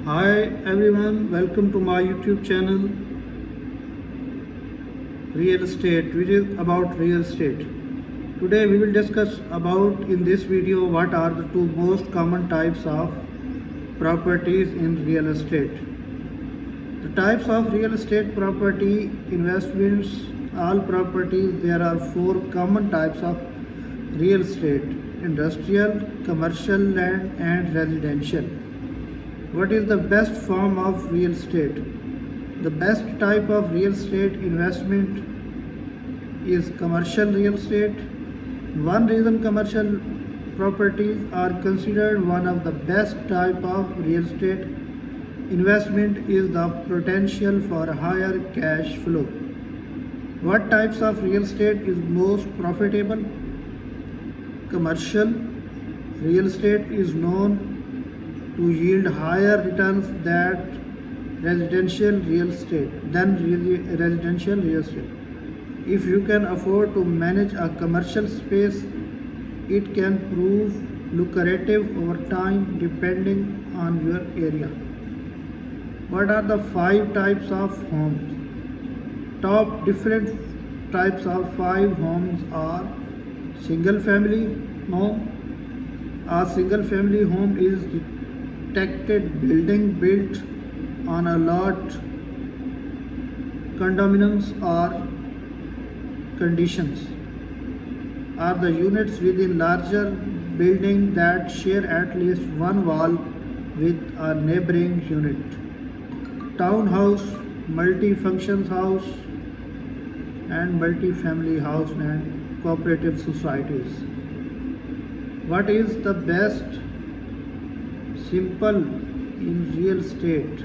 Hi everyone, welcome to my YouTube channel Real Estate, which is about real estate. Today we will discuss about in this video what are the two most common types of properties in real estate. The types of real estate property investments, all properties, there are four common types of real estate: industrial, commercial land and residential. What is the best form of real estate? The best type of real estate investment is commercial real estate. One reason commercial properties are considered one of the best type of real estate investment is the potential for higher cash flow. What types of real estate is most profitable? Commercial real estate is known to yield higher returns than residential real estate. If you can afford to manage a commercial space, it can prove lucrative over time depending on your area. What are the 5 types of homes? Top different types of 5 homes are single family home. A single family home is detached building built on a lot. Condominiums or conditions are the units within larger building that share at least one wall with a neighboring unit. Townhouse, multi-function house and multi-family house and cooperative societies. What is the best simple in real estate?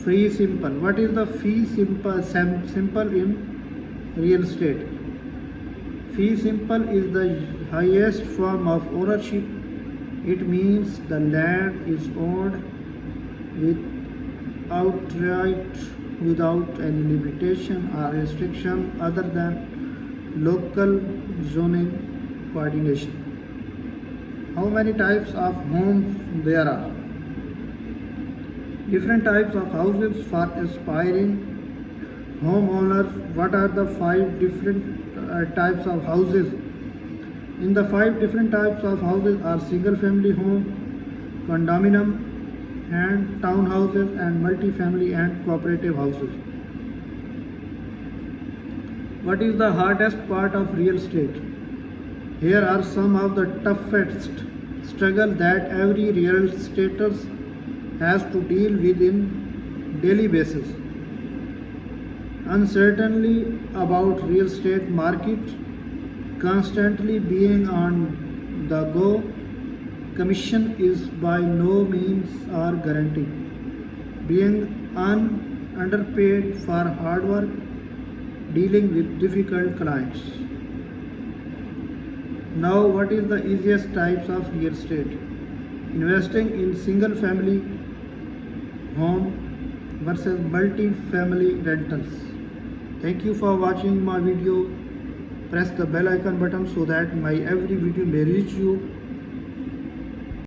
Fee simple. What is the fee simple in real estate? Fee simple is the highest form of ownership. It means the land is owned without any limitation or restriction other than local zoning coordination. How many types of homes there are? Different types of houses for aspiring homeowners. What are the 5 different types of houses? In the 5 different types of houses are single family home, condominium and townhouses and multi-family and cooperative houses. What is the hardest part of real estate? Here are some of the toughest struggles that every real estater has to deal with in daily basis. Uncertainty about real estate market, constantly being on the go. Commission is by no means are guaranteed. Being underpaid for hard work, dealing with difficult clients. Now, what is the easiest types of real estate? Investing in single family home versus multi-family rentals. Thank you for watching my video. Press the bell icon button so that my every video may reach you